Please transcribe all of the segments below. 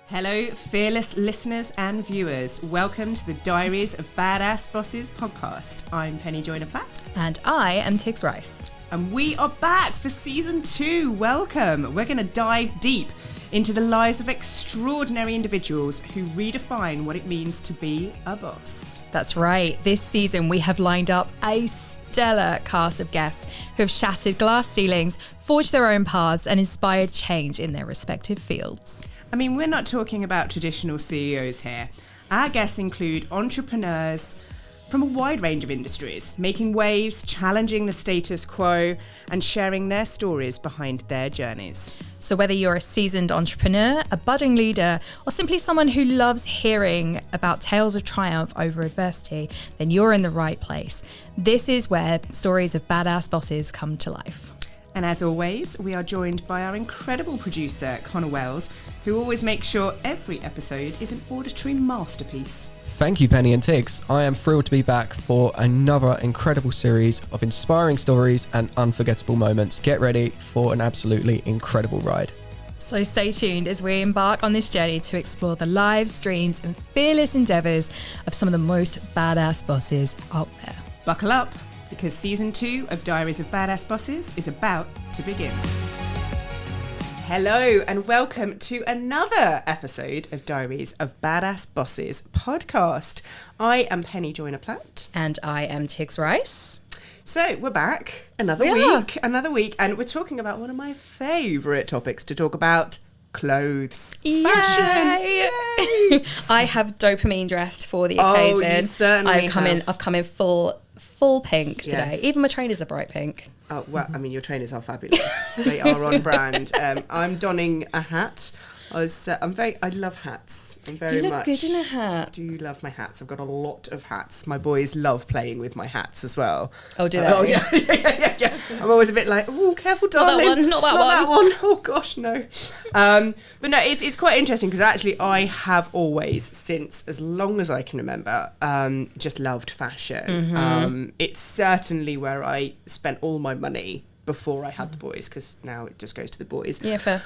Hello, fearless listeners and viewers. Welcome to the Diaries of Badass Bosses podcast. I'm Joyner-Platt. And I am Tigz. And we are back for season 2. Welcome. We're going to dive deep into the lives of extraordinary individuals who redefine what it means to be a boss. That's right. This season we have lined up a stellar cast of guests who have shattered glass ceilings, forged their own paths, and inspired change in their respective fields. I mean, we're not talking about traditional CEOs here. Our guests include entrepreneurs from a wide range of industries, making waves, challenging the status quo, and sharing their stories behind their journeys. So whether you're a seasoned entrepreneur, a budding leader, or simply someone who loves hearing about tales of triumph over adversity, then you're in the right place. This is where stories of badass bosses come to life. And as always, we are joined by our incredible producer, Connor Wells, who always makes sure every episode is an auditory masterpiece. Thank you, Penny and Tigz. I am thrilled to be back for another incredible series of inspiring stories and unforgettable moments. Get ready for an absolutely incredible ride. So stay tuned as we embark on this journey to explore the lives, dreams, and fearless endeavours of some of the most badass bosses out there. Buckle up, because season 2 of Diaries of Badass Bosses is about to begin. Hello and welcome to another episode of Diaries of Badass Bosses podcast. I am Penny Joyner-Platt. And I am Tigz. So we're back another week, and we're talking about one of my favourite topics to talk about: clothes. Yay! Fashion. Yay! I have dopamine dressed for the occasion. Oh, you certainly I've come in full pink today. Yes. Even my trainers are bright pink. Oh, well, I mean, your trainers are fabulous. They are on brand. I'm donning a hat. I love hats. I'm very You look much. good in a hat. I do love my hats. I've got a lot of hats. My boys love playing with my hats as well. Oh, do they? Oh, yeah. I'm always a bit like, oh, careful, darling. Not that one. Oh, gosh, no. But no, it's quite interesting because actually I have always, since as long as I can remember, just loved fashion. Mm-hmm. It's certainly where I spent all my money before I had the boys, because now it just goes to the boys. Yeah, fair.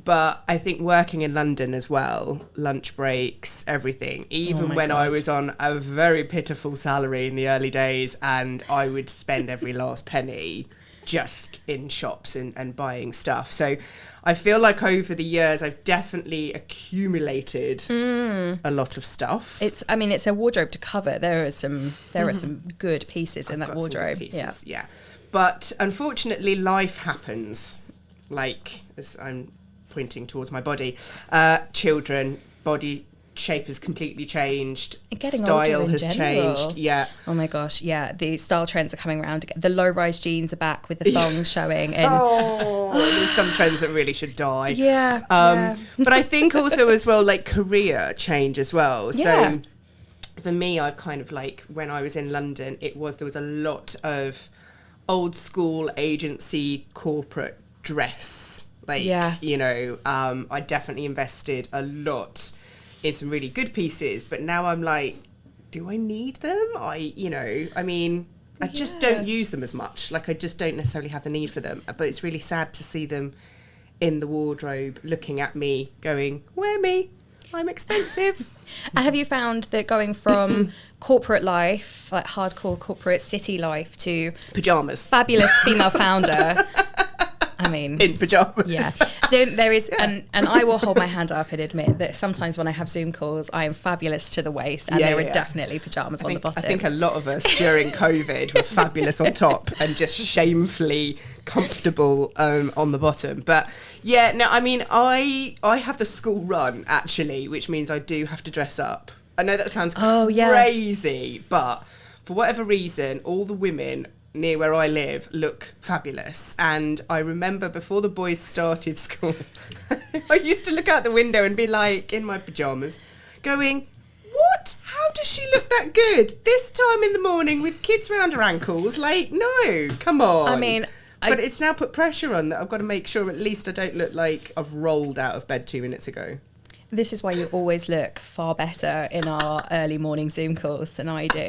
But I think working in London as well, lunch breaks, everything, even when I was on a very pitiful salary in the early days, and I would spend every last penny just in shops and buying stuff. So I feel like over the years, I've definitely accumulated a lot of stuff. It's a wardrobe to cover. There are some good pieces in that wardrobe. Pieces, yeah. But unfortunately, life happens. Like, as I'm pointing towards my body, children, body shape has completely changed. Getting style older in has general. changed. Yeah. Oh my gosh, yeah. The style trends are coming around again. The low-rise jeans are back with the thongs showing. And There's some trends that really should die. Yeah. But I think also as well, like, career change as well. Yeah. So for me, I've kind of like, when I was in London, there was a lot of old school agency corporate dress. Like, you know, I definitely invested a lot in some really good pieces, but now I'm like, do I need them? I just don't use them as much. Like, I just don't necessarily have the need for them. But it's really sad to see them in the wardrobe looking at me going, wear me, I'm expensive. And have you found that going from corporate life, like hardcore corporate city life, to Pyjamas. Fabulous female founder, I mean, in pyjamas. Yeah. There is, and I will hold my hand up and admit that sometimes when I have Zoom calls, I am fabulous to the waist, and there are definitely pyjamas on the bottom. I think a lot of us during COVID were fabulous on top and just shamefully comfortable on the bottom. But yeah, no, I mean, I have the school run actually, which means I do have to dress up. I know that sounds crazy, but for whatever reason, all the women near where I live look fabulous. And I remember before the boys started school, I used to look out the window and be like, in my pyjamas, going, what? How does she look that good this time in the morning with kids around her ankles? Like, no, come on. I mean, but it's now put pressure on that I've got to make sure at least I don't look like I've rolled out of bed 2 minutes ago. This is why you always look far better in our early morning Zoom calls than I do.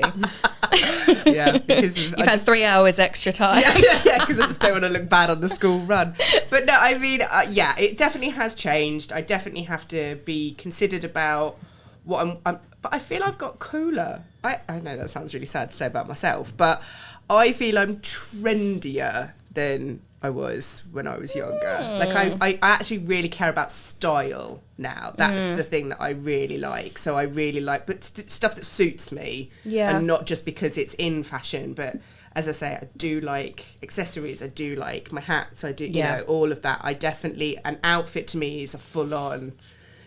Yeah, because You've had 3 hours extra time. Yeah, because I just don't want to look bad on the school run. But no, I mean, yeah, it definitely has changed. I definitely have to be considered about what I'm but I feel I've got cooler. I know that sounds really sad to say about myself, but I feel I'm trendier than I was when I was younger. Like I actually really care about style now. That's the thing that I really like. So I really like, but stuff that suits me, and not just because it's in fashion. But as I say, I do like accessories. I do like my hats. I do, you know, all of that. I definitely, an outfit to me is a full on.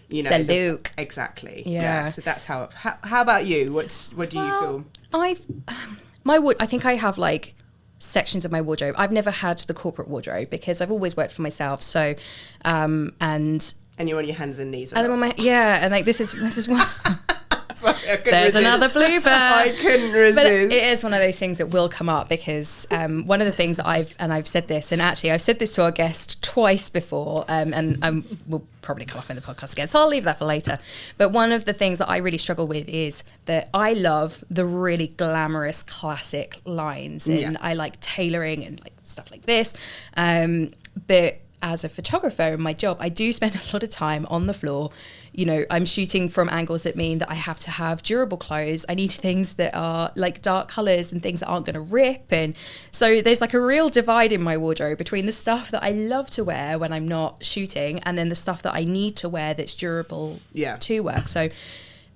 You know, it's a look. Exactly. Yeah. So that's how about you? What do you feel? I think I have like sections of my wardrobe. I've never had the corporate wardrobe because I've always worked for myself. So, and you're on your hands and knees. And I'm on my and like this is what. Sorry, there's resist. Another blooper. I couldn't resist. But it is one of those things that will come up because one of the things that I've said this, and actually I've said this to our guest twice before, and we'll probably come up in the podcast again, so I'll leave that for later. But one of the things that I really struggle with is that I love the really glamorous classic lines, and I like tailoring and like stuff like this. But as a photographer in my job, I do spend a lot of time on the floor. You know, I'm shooting from angles that mean that I have to have durable clothes. I need things that are like dark colours and things that aren't going to rip. And so there's like a real divide in my wardrobe between the stuff that I love to wear when I'm not shooting and then the stuff that I need to wear that's durable to work. So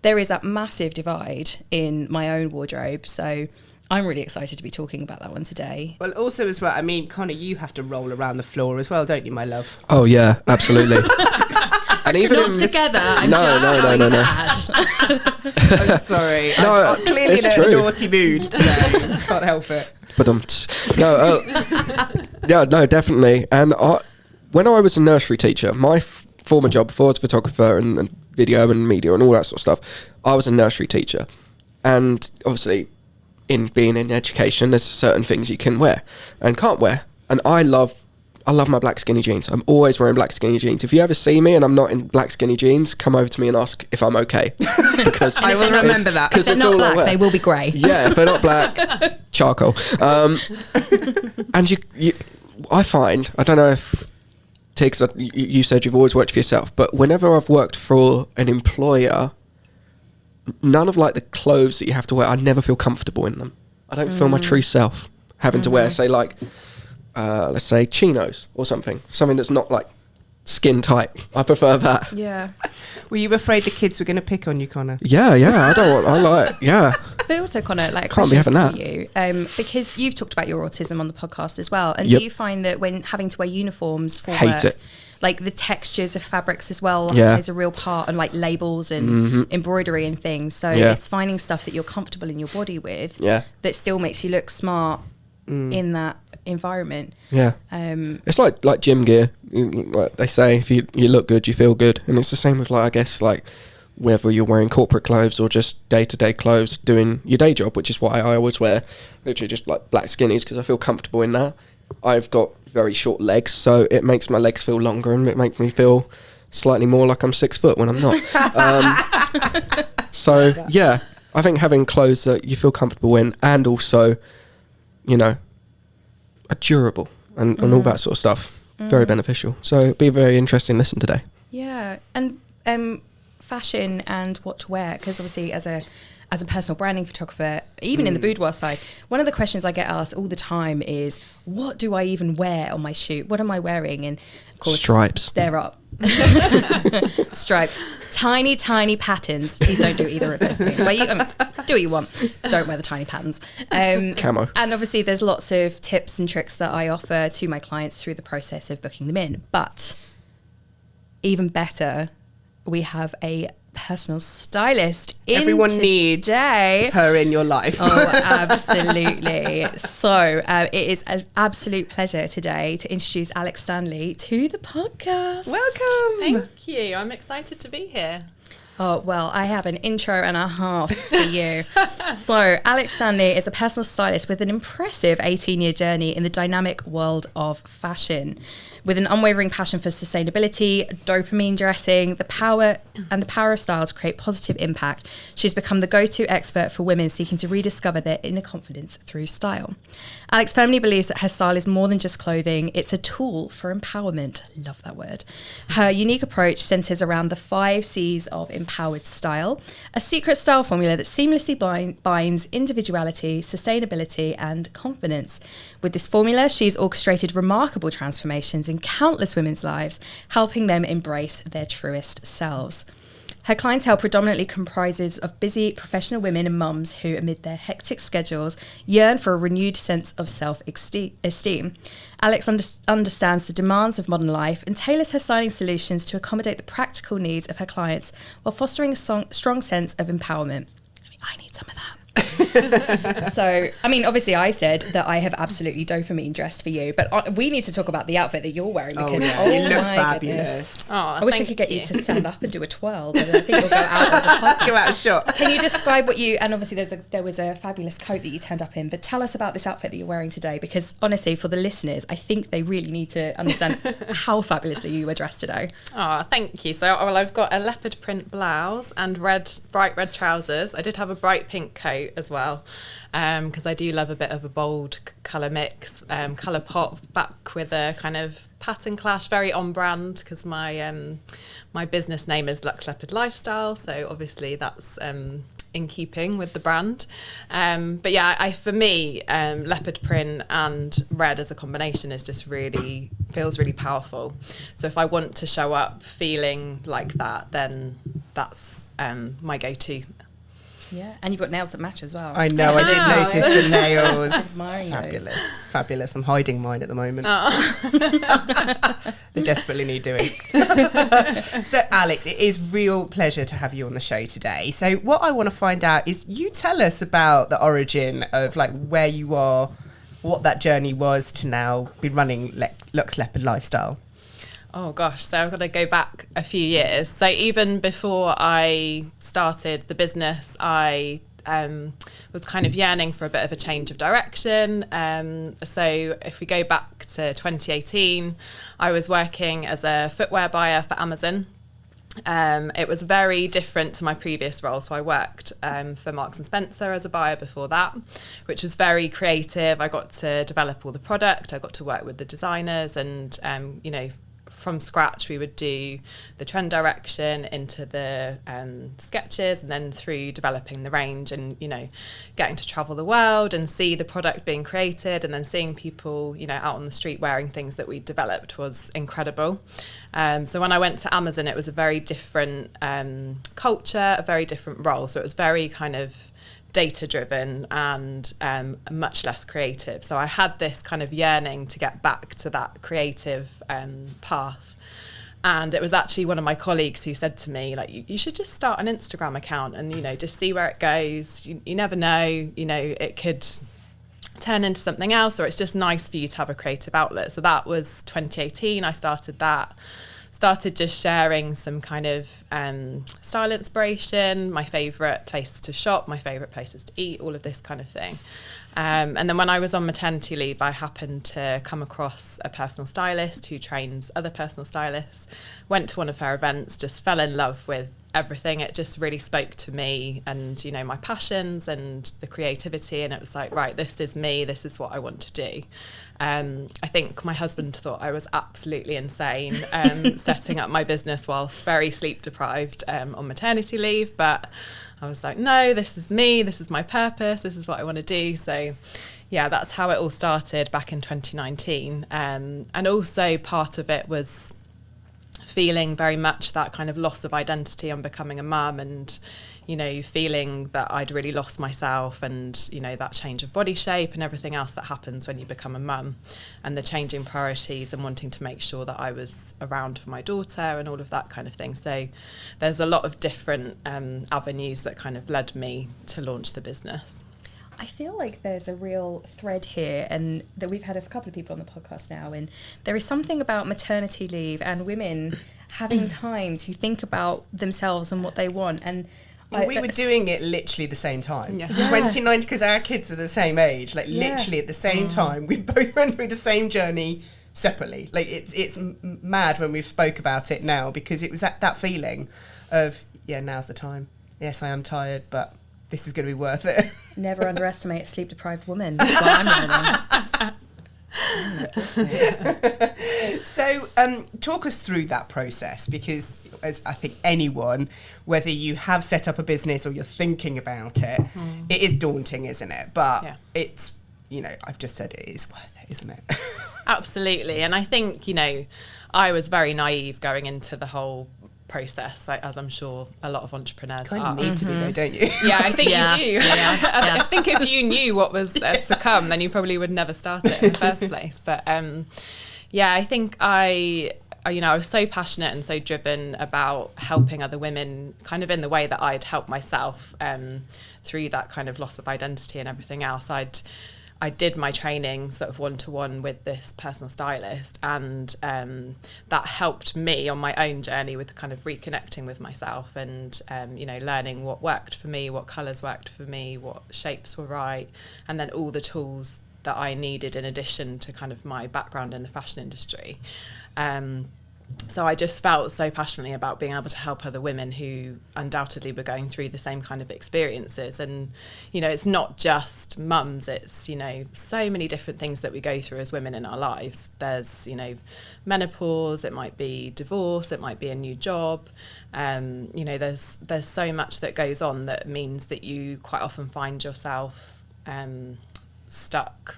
there is that massive divide in my own wardrobe. So I'm really excited to be talking about that one today. Well, also as well, I mean, Connor, you have to roll around the floor as well, don't you, my love? Oh, yeah, absolutely. And even not together. I'm no. to add. I'm sorry. I'm clearly in a naughty mood today. Can't help it. But no, definitely. And when I was a nursery teacher, my former job before I was a photographer and video and media and all that sort of stuff, I was a nursery teacher. And obviously, in being in education, there's certain things you can wear and can't wear. And I love my black skinny jeans. I'm always wearing black skinny jeans. If you ever see me and I'm not in black skinny jeans, come over to me and ask if I'm okay. Because I will remember that. If they're not black, they will be grey. Yeah, if they're not black, charcoal. And I find, I don't know if, Tigz, you said you've always worked for yourself, but whenever I've worked for an employer, none of like the clothes that you have to wear, I never feel comfortable in them. I don't feel my true self having to wear, say like, let's say chinos or something that's not like skin tight. I prefer that. Yeah. Were you afraid the kids were going to pick on you, Connor? Yeah. But also, Connor, like, can't be having that. You, because you've talked about your autism on the podcast as well. And Yep. do you find that when having to wear uniforms for Hate work, it. like the textures of fabrics as well, Yeah. plays a real part, and like labels and embroidery and things. So it's finding stuff that you're comfortable in your body with that still makes you look smart in that environment. Yeah. It's like gym gear. Like they say, if you look good, you feel good. And it's the same with, like, I guess, like whether you're wearing corporate clothes or just day-to-day clothes doing your day job, which is what I always wear, literally just like black skinnies because I feel comfortable in that. I've got very short legs, so it makes my legs feel longer and it makes me feel slightly more like I'm 6 foot when I'm not. So yeah, I think having clothes that you feel comfortable in and also, you know, are durable and all that sort of stuff, very beneficial. So it'll be a very interesting listen today. Yeah. And fashion and what to wear, because obviously as a personal branding photographer, even in the boudoir side, one of the questions I get asked all the time is, what do I even wear on my shoot? What am I wearing? And of course, stripes. They're up. Stripes. Tiny, tiny patterns. Please don't do either of those things. Well, do what you want. Don't wear the tiny patterns. Camo. And obviously there's lots of tips and tricks that I offer to my clients through the process of booking them in. But even better, we have a personal stylist Everyone needs her in your life. Oh, absolutely. So it is an absolute pleasure today to introduce Standley to the podcast. Welcome. Thank you. I'm excited to be here. Oh, well, I have an intro and a half for you. So, Alex Standley is a personal stylist with an impressive 18-year journey in the dynamic world of fashion. With an unwavering passion for sustainability, dopamine dressing, the power of style to create positive impact, she's become the go-to expert for women seeking to rediscover their inner confidence through style. Alex firmly believes that her style is more than just clothing, it's a tool for empowerment. Love that word. Her unique approach centres around the 5 C's of empowered style, a secret style formula that seamlessly binds individuality, sustainability, and confidence. With this formula, she's orchestrated remarkable transformations in countless women's lives, helping them embrace their truest selves. Her clientele predominantly comprises of busy professional women and mums who, amid their hectic schedules, yearn for a renewed sense of self-esteem. Alex understands the demands of modern life and tailors her styling solutions to accommodate the practical needs of her clients while fostering a strong sense of empowerment. I need some of that. So, I mean, obviously I said that I have absolutely dopamine dressed for you, but we need to talk about the outfit that you're wearing because you look my fabulous. Goodness. I wish I could get you to stand up and do a twirl, but I think you'll go out of the podcast. Go out of shot. Can you describe what you, and obviously there was a fabulous coat that you turned up in, but tell us about this outfit that you're wearing today, because honestly, for the listeners, I think they really need to understand how fabulously you were dressed today. Oh, thank you. So, well, I've got a leopard print blouse and bright red trousers. I did have a bright pink coat as well, because I do love a bit of a bold colour mix, colour pop, back with a kind of pattern clash, very on brand, because my business name is Luxe Leopard Lifestyle, so obviously that's in keeping with the brand. But yeah, for me, leopard print and red as a combination is just feels really powerful. So if I want to show up feeling like that, then that's my go-to. Yeah, and you've got nails that match as well. I know, I did notice the nails. Fabulous. Fabulous. I'm hiding mine at the moment. They desperately need doing. So, Alex, it is real pleasure to have you on the show today. So what I want to find out is you tell us about the origin of like where you are, what that journey was to now be running Luxe Leopard Lifestyle. Oh gosh, so I've got to go back a few years. So even before I started the business, I was kind of yearning for a bit of a change of direction. So if we go back to 2018, I was working as a footwear buyer for Amazon. It was very different to my previous role. So I worked for Marks and Spencer as a buyer before that, which was very creative. I got to develop all the product. I got to work with the designers and, from scratch we would do the trend direction into the sketches, and then through developing the range and getting to travel the world and see the product being created, and then seeing people out on the street wearing things that we developed was incredible. So when I went to Amazon, it was a very different culture, a very different role. So it was very kind of data driven and much less creative. So I had this kind of yearning to get back to that creative path. And it was actually one of my colleagues who said to me, like, you should just start an Instagram account and, just see where it goes. You never know, it could turn into something else, or it's just nice for you to have a creative outlet. So that was 2018. I started that. Started just sharing some kind of style inspiration, my favourite places to shop, my favourite places to eat, all of this kind of thing. And then when I was on maternity leave, I happened to come across a personal stylist who trains other personal stylists, went to one of her events, just fell in love with everything. It just really spoke to me and, my passions and the creativity. And it was like, right, this is me. This is what I want to do. I think my husband thought I was absolutely insane setting up my business whilst very sleep deprived on maternity leave. But I was like, no, this is me. This is my purpose. This is what I want to do. So yeah, that's how it all started back in 2019. And also part of it was feeling very much that kind of loss of identity on becoming a mum, and feeling that I'd really lost myself, and that change of body shape and everything else that happens when you become a mum, and the changing priorities and wanting to make sure that I was around for my daughter and all of that kind of thing. So there's a lot of different avenues that kind of led me to launch the business. I feel like there's a real thread here, and that we've had a couple of people on the podcast now, and there is something about maternity leave and women having time to think about themselves and what they want. And we were doing it literally the same time. 29, because our kids are the same age, like literally at the same time. We both went through the same journey separately. Like it's mad when we've spoke about it now, because it was that feeling of, now's the time. Yes, I am tired, but this is going to be worth it. Never underestimate a sleep-deprived woman. That's what I'm learning. So talk us through that process, because as I think anyone, whether you have set up a business or you're thinking about it, it is daunting, isn't it? But it's, I've just said it is worth it, isn't it? Absolutely. And I think, I was very naive going into the whole process, like, as I'm sure a lot of entrepreneurs kind are. of need to be though, don't you? Yeah, I think you do. I think if you knew what was to come, then you probably would never start it in the first place. But I think I was so passionate and so driven about helping other women, kind of in the way that I'd helped myself through that kind of loss of identity and everything else. I did my training sort of one-to-one with this personal stylist, and that helped me on my own journey with kind of reconnecting with myself and, learning what worked for me, what colours worked for me, what shapes were right, and then all the tools that I needed in addition to kind of my background in the fashion industry. So I just felt so passionately about being able to help other women who undoubtedly were going through the same kind of experiences. And, it's not just mums, it's, so many different things that we go through as women in our lives. There's, menopause, it might be divorce, it might be a new job. There's so much that goes on that means that you quite often find yourself stuck,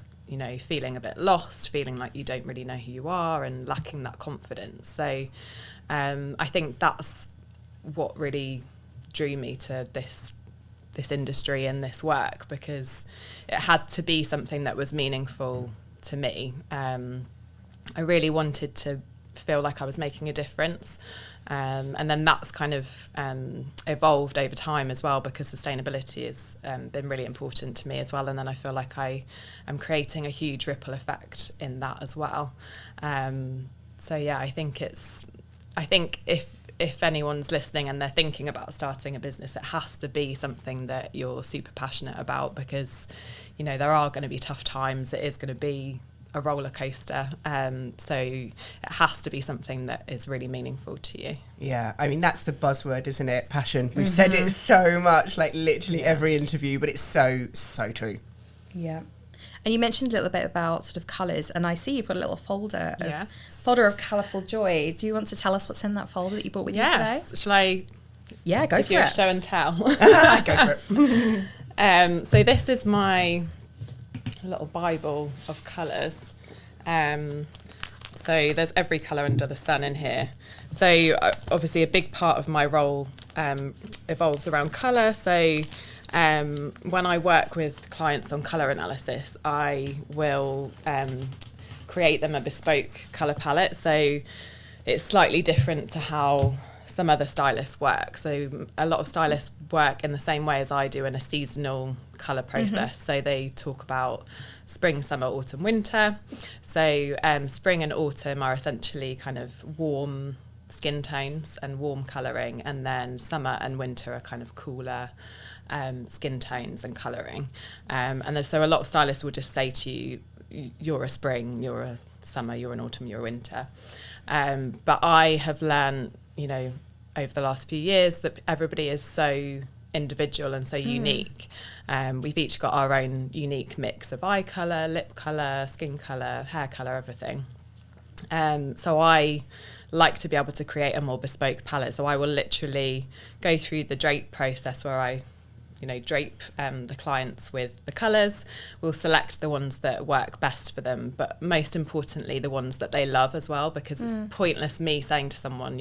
feeling a bit lost, feeling like you don't really know who you are and lacking that confidence. So I think that's what really drew me to this industry and this work, because it had to be something that was meaningful to me. I really wanted to feel like I was making a difference. And then that's kind of evolved over time as well, because sustainability has been really important to me as well. And then I feel like I am creating a huge ripple effect in that as well. I think if anyone's listening and they're thinking about starting a business, it has to be something that you're super passionate about, because, there are going to be tough times. It is going to be a roller coaster, so it has to be something that is really meaningful to you. Yeah, I mean, that's the buzzword, isn't it? Passion. We've said it so much, like literally every interview, but it's so true. Yeah. And you mentioned a little bit about sort of colours, and I see you've got a little folder of colourful joy. Do you want to tell us what's in that folder that you brought with you today? Shall I? Yeah, go give for you it. A show and tell. Go for it. So this is my little Bible of colours. So there's every colour under the sun in here. So obviously a big part of my role evolves around colour. So when I work with clients on colour analysis, I will create them a bespoke colour palette. So it's slightly different to how some other stylists work. So a lot of stylists work in the same way as I do in a seasonal colour process. So they talk about spring, summer, autumn, winter. So spring and autumn are essentially kind of warm skin tones and warm colouring, and then summer and winter are kind of cooler skin tones and colouring. So a lot of stylists will just say to you, you're a spring, you're a summer, you're an autumn, you're a winter. But I have learned, over the last few years that everybody is so individual and so unique. We've each got our own unique mix of eye colour, lip colour, skin colour, hair colour, everything. So I like to be able to create a more bespoke palette. So I will literally go through the drape process where I drape the clients with the colours. We'll select the ones that work best for them, but most importantly, the ones that they love as well, because it's pointless me saying to someone,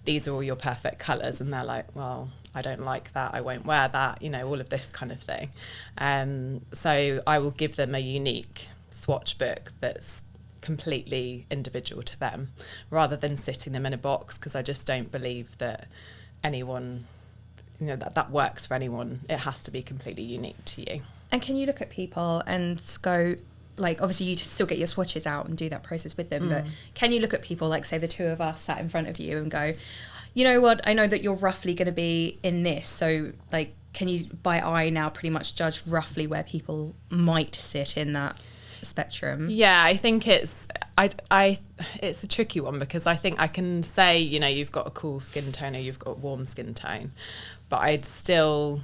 these are all your perfect colours, and they're like, well, I don't like that, I won't wear that, all of this kind of thing. So I will give them a unique swatch book that's completely individual to them, rather than sitting them in a box, because I just don't believe that anyone that works for anyone. It has to be completely unique to you. And can you look at people and go, like, obviously you still get your swatches out and do that process with them, but can you look at people, like say the two of us sat in front of you and go, you know what, I know that you're roughly going to be in this, so like, can you by eye now pretty much judge roughly where people might sit in that spectrum? Yeah, I think it's a tricky one, because I think I can say, you know, you've got a cool skin tone or you've got a warm skin tone, but I'd still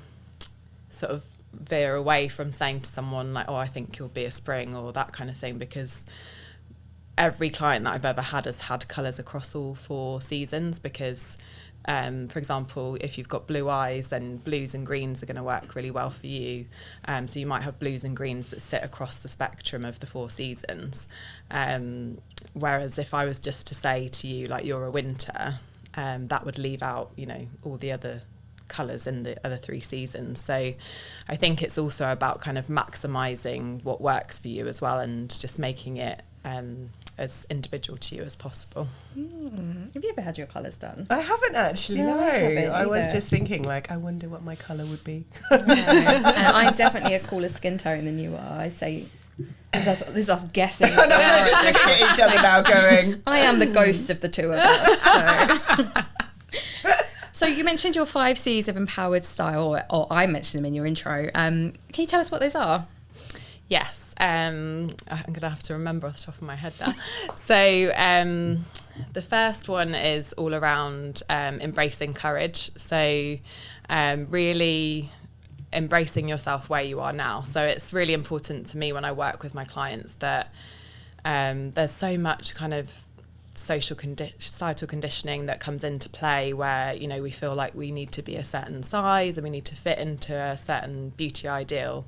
sort of veer away from saying to someone like, oh, I think you'll be a spring or that kind of thing, because every client that I've ever had has had colours across all 4 seasons, because for example, if you've got blue eyes, then blues and greens are going to work really well for you. So you might have blues and greens that sit across the spectrum of the 4 seasons. Whereas if I was just to say to you, like, you're a winter, that would leave out, you know, all the other colours in the other 3 seasons. So I think it's also about kind of maximising what works for you as well, and just making it as individual to you as possible. Have you ever had your colours done? I haven't actually, no. I was just thinking, like, I wonder what my colour would be. And I'm definitely a cooler skin tone than you are. I'd say this is us guessing. I know, we're just looking at each other now going, I am the ghost of the two of us. So you mentioned your 5 C's of empowered style, or I mentioned them in your intro. Can you tell us what those are? Yes. I'm going to have to remember off the top of my head there. So the first one is all around embracing courage. So really embracing yourself where you are now. So it's really important to me when I work with my clients that there's so much kind of societal conditioning that comes into play, where, you know, we feel like we need to be a certain size and we need to fit into a certain beauty ideal.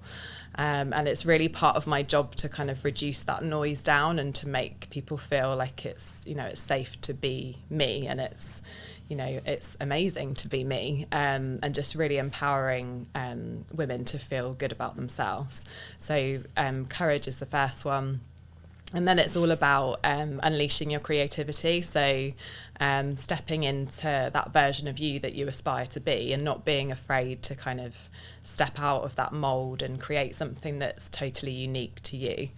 And it's really part of my job to kind of reduce that noise down and to make people feel like it's, you know, it's safe to be me, and it's, you know, it's amazing to be me, and just really empowering women to feel good about themselves. So courage is the first one. And then it's all about unleashing your creativity. So stepping into that version of you that you aspire to be, and not being afraid to kind of step out of that mold and create something that's totally unique to you.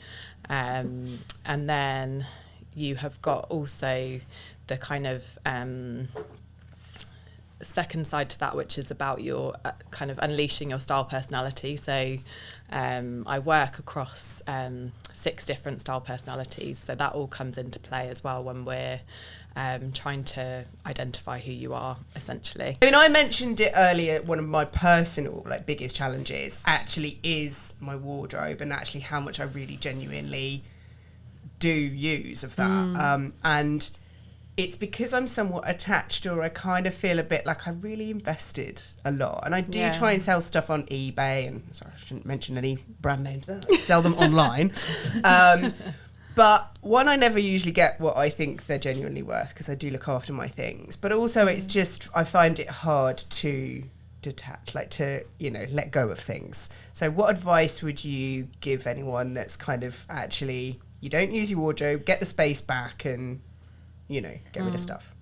And then you have got also the kind of second side to that, which is about your kind of unleashing your style personality. So I work across 6 different style personalities, so that all comes into play as well when we're trying to identify who you are, essentially. I mean, I mentioned it earlier, one of my personal, like, biggest challenges actually is my wardrobe, and actually how much I really genuinely do use of that. And it's because I'm somewhat attached, or I kind of feel a bit like I really invested a lot. And I do try and sell stuff on eBay, and sorry, I shouldn't mention any brand names there. I sell them online. But one, I never usually get what I think they're genuinely worth, because I do look after my things. But also it's just, I find it hard to detach, like to, you know, let go of things. So what advice would you give anyone that's kind of actually, you don't use your wardrobe, get the space back and, you know, get rid of stuff?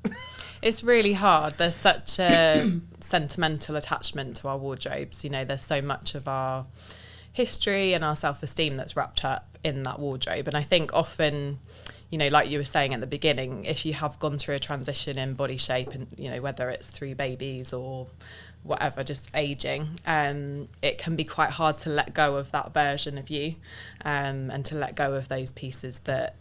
It's really hard. There's such a sentimental attachment to our wardrobes. You know, there's so much of our history and our self-esteem that's wrapped up in that wardrobe. And I think often, you know, like you were saying at the beginning, if you have gone through a transition in body shape, and, you know, whether it's through babies or whatever, just aging, it can be quite hard to let go of that version of you, and to let go of those pieces that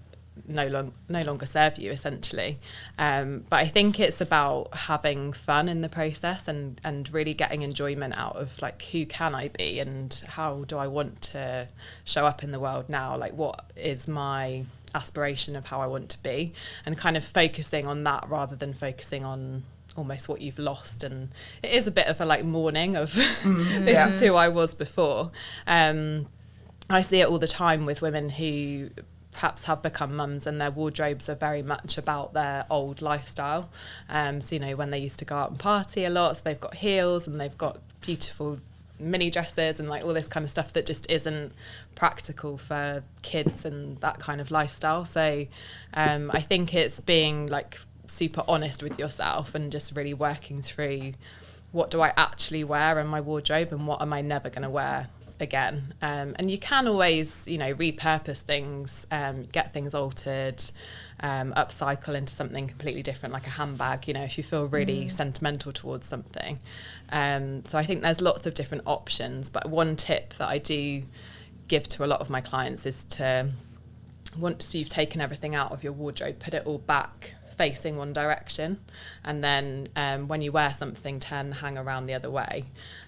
no longer serve you, essentially. But I think it's about having fun in the process, and really getting enjoyment out of, like, who can I be and how do I want to show up in the world now? Like, what is my aspiration of how I want to be, and kind of focusing on that rather than focusing on almost what you've lost. And it is a bit of a, like, mourning of this is who I was before. I see it all the time with women who perhaps have become mums, and their wardrobes are very much about their old lifestyle. So, you know, when they used to go out and party a lot, so they've got heels and they've got beautiful mini dresses and, like, all this kind of stuff that just isn't practical for kids and that kind of lifestyle. So I think it's being, like, super honest with yourself and just really working through, what do I actually wear in my wardrobe and what am I never going to wear again. And you can always, you know, repurpose things, get things altered, upcycle into something completely different, like a handbag, you know, if you feel really sentimental towards something. So I think there's lots of different options, but one tip that I do give to a lot of my clients is to, once you've taken everything out of your wardrobe, put it all back facing one direction, and then when you wear something, turn the hanger around the other way,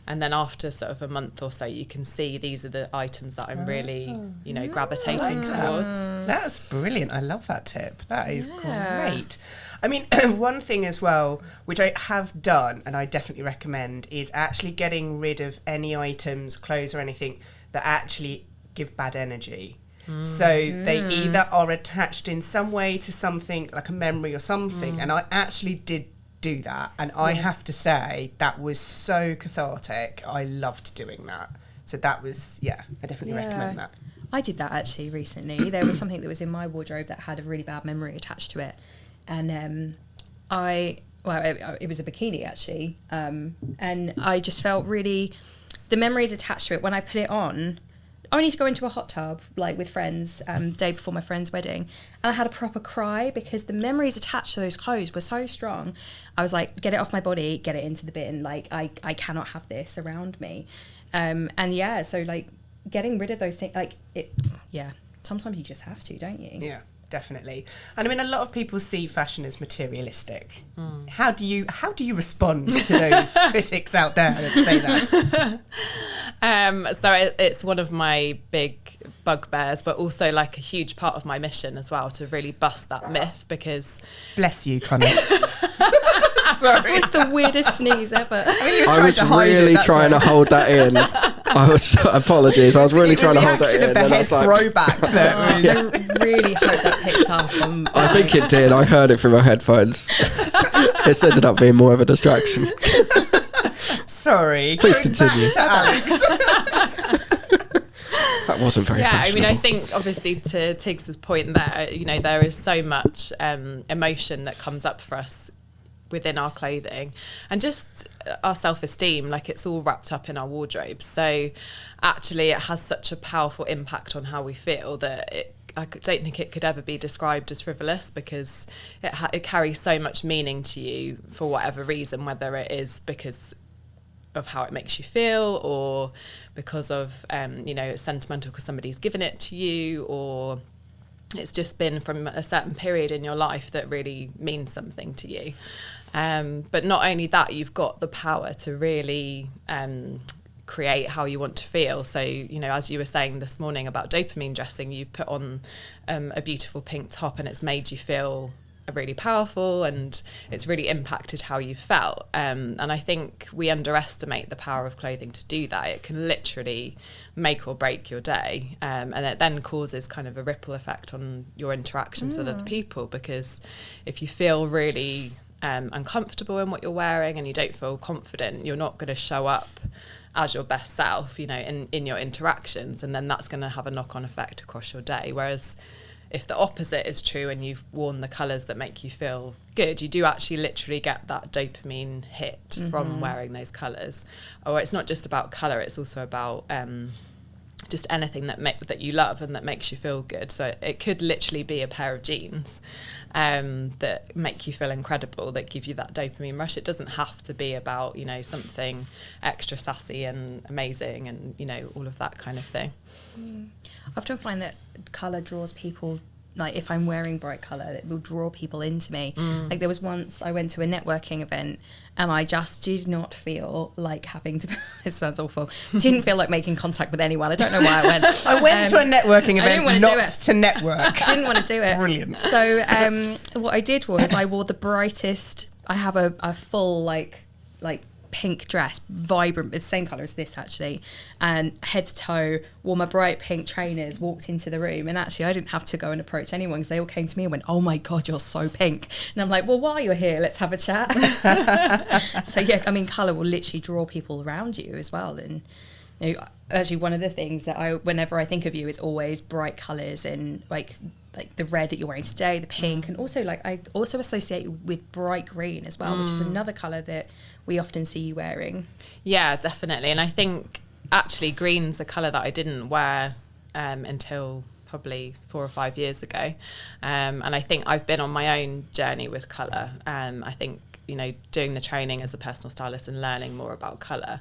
and then after sort of a month or so, you can see these are the items that I'm really, you know, gravitating towards. That's brilliant. I love that tip. That is great. I mean, one thing as well, which I have done and I definitely recommend, is actually getting rid of any items, clothes or anything that actually give bad energy. So they either are attached in some way to something, like a memory or something, and I actually did do that, and I have to say that was so cathartic. I loved doing that. So that was, I definitely recommend that. I did that actually recently. There was something that was in my wardrobe that had a really bad memory attached to it, and it was a bikini actually, and I just felt really, the memories attached to it when I put it on. I need to go into a hot tub, like with friends, day before my friend's wedding, and I had a proper cry because the memories attached to those clothes were so strong. I was like, get it off my body, get it into the bin. Like, I cannot have this around me. So like getting rid of those things, like sometimes you just have to, don't you? Yeah, definitely. And I mean, a lot of people see fashion as materialistic. How do you respond to those critics out there that say that? So it's one of my big bugbears, but also like a huge part of my mission as well, to really bust that myth, because... Bless you, Connor. Sorry. It was the weirdest sneeze ever. I was really trying to hold that in. Apologies. I was really trying to hold that in. It was the action of the head throwback that I really hope that picked up. I think it did. I heard it through my headphones. It ended up being more of a distraction. Sorry. Please continue. Alex. That wasn't very I mean, I think obviously to Tigz's point there, you know, there is so much emotion that comes up for us within our clothing, and just our self-esteem, like it's all wrapped up in our wardrobes. So actually it has such a powerful impact on how we feel that I don't think it could ever be described as frivolous, because it carries so much meaning to you for whatever reason, whether it is because of how it makes you feel, or because of it's sentimental because somebody's given it to you, or it's just been from a certain period in your life that really means something to you. But not only that, you've got the power to really create how you want to feel. So, you know, as you were saying this morning about dopamine dressing, you've put on a beautiful pink top and it's made you feel really powerful, and it's really impacted how you felt. And I think we underestimate the power of clothing to do that. It can literally make or break your day, and it then causes kind of a ripple effect on your interactions with other people, because if you feel really uncomfortable in what you're wearing and you don't feel confident, you're not going to show up as your best self, you know, in your interactions, and then that's going to have a knock-on effect across your day. Whereas if the opposite is true and you've worn the colours that make you feel good, you do actually literally get that dopamine hit from wearing those colours. Or it's not just about colour, it's also about just anything that you love and that makes you feel good. So it could literally be a pair of jeans that make you feel incredible, that give you that dopamine rush. It doesn't have to be about, you know, something extra sassy and amazing and, you know, all of that kind of thing. I often find that colour draws people, like if I'm wearing bright colour, it will draw people into me. Like there was once I went to a networking event and I just did not feel like having to, it sounds awful, didn't feel like making contact with anyone. I don't know why I went. I went to a networking event not to network. Didn't want to do it. Brilliant. So what I did was I wore the brightest, I have a full like pink dress, vibrant, the same colour as this actually, and head to toe, wore my bright pink trainers, walked into the room, and actually I didn't have to go and approach anyone because they all came to me and went, oh my God, you're so pink. And I'm like, well, while you're here, let's have a chat. So yeah, I mean, colour will literally draw people around you as well. And you know, actually one of the things that whenever I think of you, it's always bright colours, and like the red that you're wearing today, the pink, and also like I also associate you with bright green as well, which is another colour that we often see you wearing. Yeah, definitely. And I think actually green's a colour that I didn't wear until probably 4 or 5 years ago. And I think I've been on my own journey with colour. I think, you know, doing the training as a personal stylist and learning more about colour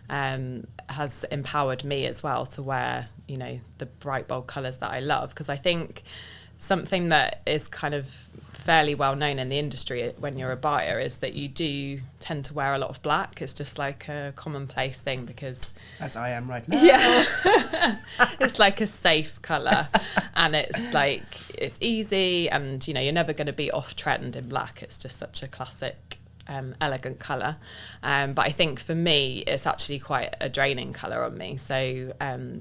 has empowered me as well to wear, you know, the bright, bold colours that I love. Because I think something that is kind of fairly well known in the industry when you're a buyer is that you do tend to wear a lot of black. It's just like a commonplace thing because... As I am right now. Yeah. It's like a safe colour and it's like, it's easy and, you know, you're never going to be off trend in black. It's just such a classic, elegant colour. But I think for me, it's actually quite a draining colour on me. So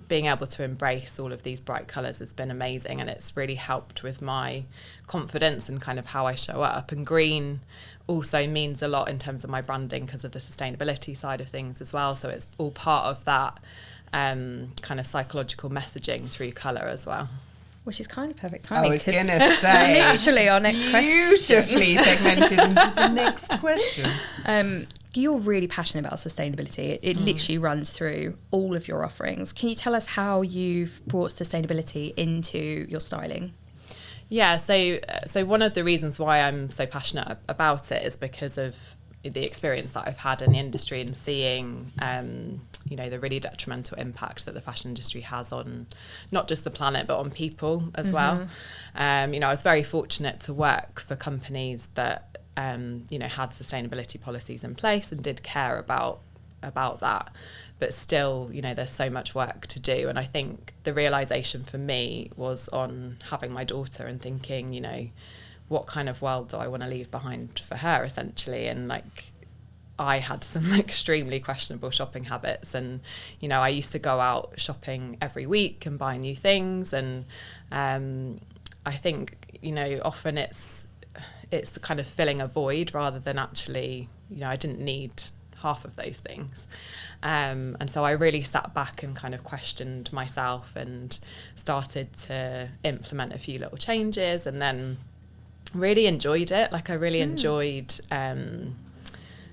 being able to embrace all of these bright colours has been amazing, and it's really helped with my confidence and kind of how I show up. And green also means a lot in terms of my branding because of the sustainability side of things as well. So it's all part of that kind of psychological messaging through colour as well. Which is kind of perfect timing. I was going to say. Literally our next question. Beautifully segmented into the next question. You're really passionate about sustainability. It literally runs through all of your offerings. Can you tell us how you've brought sustainability into your styling? Yeah, so one of the reasons why I'm so passionate about it is because of the experience that I've had in the industry and seeing, you know, the really detrimental impact that the fashion industry has on not just the planet, but on people as well. You know, I was very fortunate to work for companies that, you know, had sustainability policies in place and did care about that. But still, you know, there's so much work to do. And I think the realisation for me was on having my daughter and thinking, you know, what kind of world do I want to leave behind for her, essentially? And like, I had some extremely questionable shopping habits, and you know, I used to go out shopping every week and buy new things, and I think, you know, often it's kind of filling a void rather than actually, you know, I didn't need half of those things. And so I really sat back and kind of questioned myself and started to implement a few little changes, and then really enjoyed it. Like I really enjoyed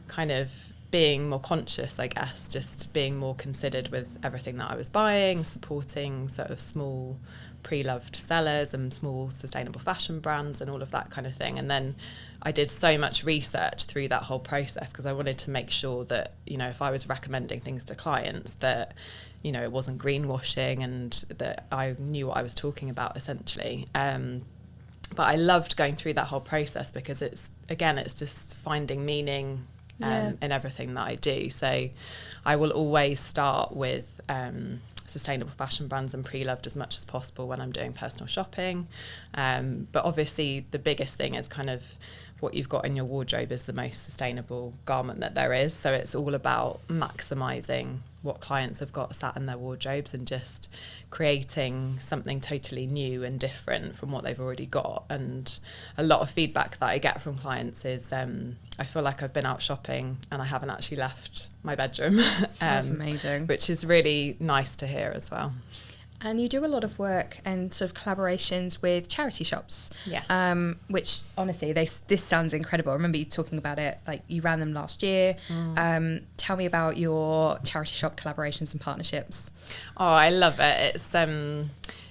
kind of being more conscious, I guess, just being more considered with everything that I was buying, supporting sort of small pre-loved sellers and small sustainable fashion brands and all of that kind of thing. And then I did so much research through that whole process because I wanted to make sure that, you know, if I was recommending things to clients that, you know, it wasn't greenwashing and that I knew what I was talking about essentially. But I loved going through that whole process because it's just finding meaning in everything that I do. So I will always start with sustainable fashion brands and pre-loved as much as possible when I'm doing personal shopping. But obviously the biggest thing is kind of what you've got in your wardrobe is the most sustainable garment that there is. So it's all about maximising what clients have got sat in their wardrobes and just creating something totally new and different from what they've already got. And a lot of feedback that I get from clients is I feel like I've been out shopping and I haven't actually left my bedroom. That's amazing. Which is really nice to hear as well. And you do a lot of work and sort of collaborations with charity shops. Yeah. Which honestly, this sounds incredible. I remember you talking about it, like you ran them last year. Tell me about your charity shop collaborations and partnerships. Oh, I love it.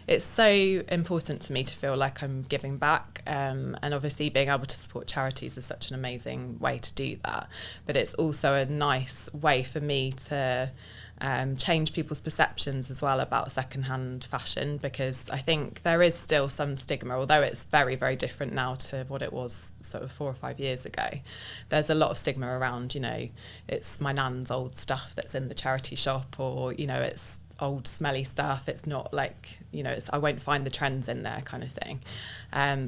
It's so important to me to feel like I'm giving back. And obviously being able to support charities is such an amazing way to do that. But it's also a nice way for me to change people's perceptions as well about secondhand fashion, because I think there is still some stigma, although it's very, very different now to what it was sort of 4 or 5 years ago. There's a lot of stigma around, you know, it's my nan's old stuff that's in the charity shop, or, you know, it's old smelly stuff. It's not like, you know, I won't find the trends in there kind of thing.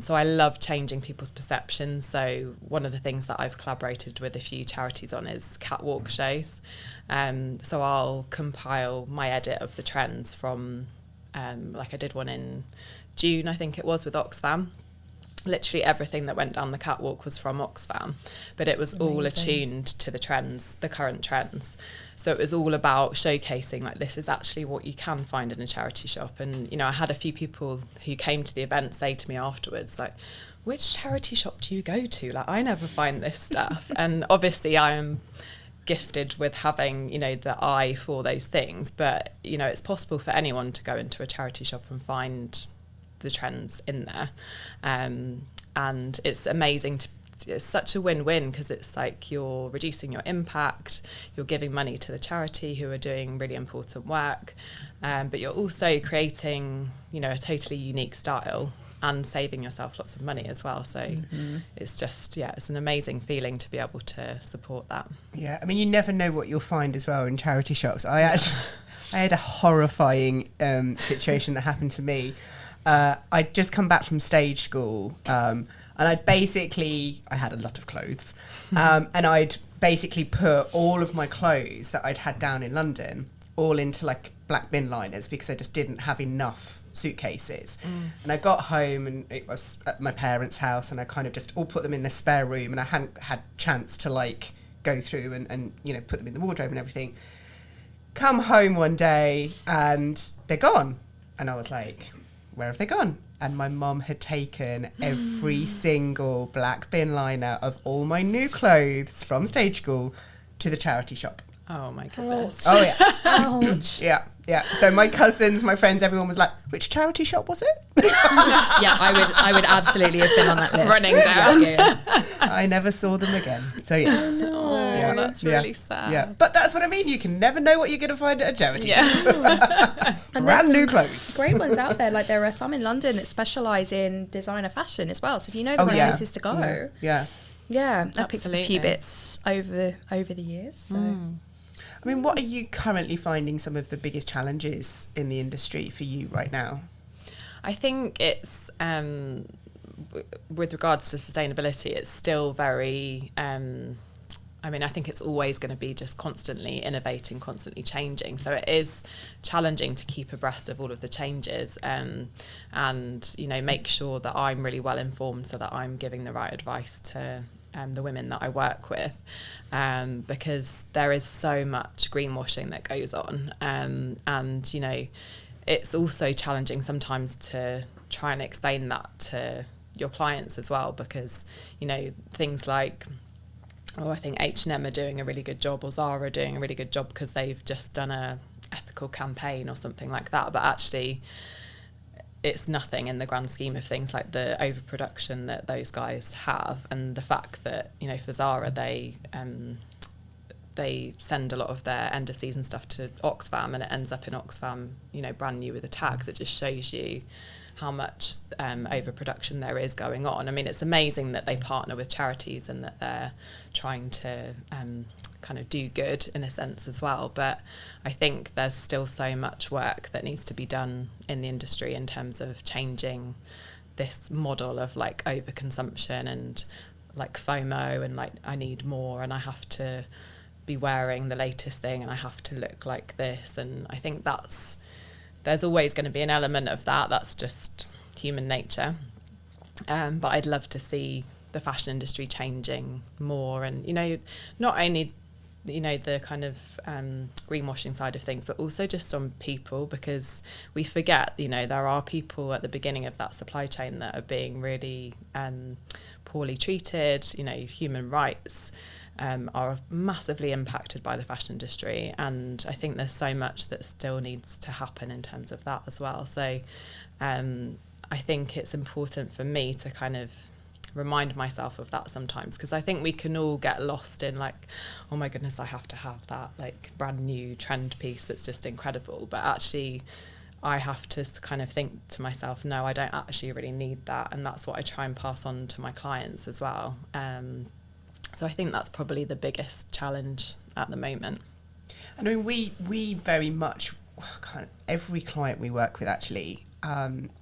So I love changing people's perceptions. So one of the things that I've collaborated with a few charities on is catwalk shows. So I'll compile my edit of the trends from, like I did one in June, I think it was, with Oxfam. Literally everything that went down the catwalk was from Oxfam, but it was all attuned to the trends, the current trends. So it was all about showcasing, like, this is actually what you can find in a charity shop. And, you know, I had a few people who came to the event say to me afterwards, like, which charity shop do you go to? Like, I never find this stuff. And obviously I'm gifted with having, you know, the eye for those things, but, you know, it's possible for anyone to go into a charity shop and find the trends in there. And it's amazing it's such a win-win, because it's like you're reducing your impact, you're giving money to the charity who are doing really important work, but you're also creating, you know, a totally unique style and saving yourself lots of money as well. So it's just, it's an amazing feeling to be able to support that. Yeah, I mean, you never know what you'll find as well in charity shops. I had a horrifying situation that happened to me. I'd just come back from stage school, and I had a lot of clothes, and I'd basically put all of my clothes that I'd had down in London all into like black bin liners, because I just didn't have enough suitcases. And I got home, and it was at my parents' house, and I kind of just all put them in the spare room, and I hadn't had chance to like go through and you know, put them in the wardrobe and everything. Come home one day and they're gone, and I was like, where have they gone? And my mum had taken every single black bin liner of all my new clothes from stage school to the charity shop. Oh my goodness. Oh yeah. Ouch. Yeah. So my cousins, my friends, everyone was like, which charity shop was it? Yeah, I would absolutely have been on that list. Running down. Yeah. I never saw them again. So yes. Oh, that's really sad. Yeah. But that's what I mean. You can never know what you're going to find at a charity shop. And Brand there's new some clothes. great ones out there. Like there are some in London that specialise in designer fashion as well. So if you know the right places to go. Yeah. Yeah, I've picked up a few Absolutely. bits over the years. So. I mean, what are you currently finding some of the biggest challenges in the industry for you right now? I think it's, with regards to sustainability, it's still very, I think it's always going to be just constantly innovating, constantly changing. So it is challenging to keep abreast of all of the changes, and, you know, make sure that I'm really well informed so that I'm giving the right advice to the women that I work with, because there is so much greenwashing that goes on, and you know, it's also challenging sometimes to try and explain that to your clients as well, because, you know, things like, I think H&M are doing a really good job, or Zara are doing a really good job because they've just done a ethical campaign or something like that, but actually it's nothing in the grand scheme of things, like the overproduction that those guys have, and the fact that, you know, for Zara they send a lot of their end of season stuff to Oxfam, and it ends up in Oxfam, you know, brand new with the tags. It just shows you how much overproduction there is going on. I mean, it's amazing that they partner with charities and that they're trying to kind of do good in a sense as well, but I think there's still so much work that needs to be done in the industry in terms of changing this model of like overconsumption and like FOMO, and like I need more and I have to be wearing the latest thing and I have to look like this, and I think there's always going to be an element of that's just human nature, but I'd love to see the fashion industry changing more, and, you know, not only, you know, the kind of greenwashing side of things, but also just on people, because we forget, you know, there are people at the beginning of that supply chain that are being really poorly treated. You know, human rights are massively impacted by the fashion industry, and I think there's so much that still needs to happen in terms of that as well. So I think it's important for me to kind of remind myself of that sometimes, because I think we can all get lost in like, oh my goodness, I have to have that like brand new trend piece that's just incredible, but actually I have to kind of think to myself, no, I don't actually really need that, and that's what I try and pass on to my clients as well. So I think that's probably the biggest challenge at the moment. I mean, we very much, kind of every client we work with actually,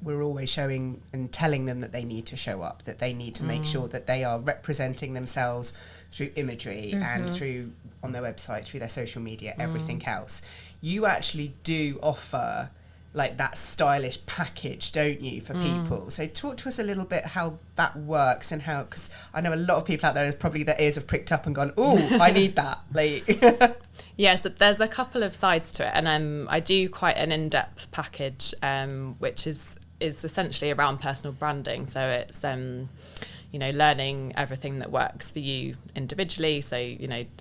we're always showing and telling them that they need to show up, that they need to make sure that they are representing themselves through imagery and through on their website, through their social media, everything else. You actually do offer like that stylish package, don't you, for people? So talk to us a little bit how that works, and how, because I know a lot of people out there, probably their ears have pricked up and gone, oh, I need that. Like, Yes, there's a couple of sides to it, and I do quite an in-depth package, which is essentially around personal branding. So it's, learning everything that works for you individually. So,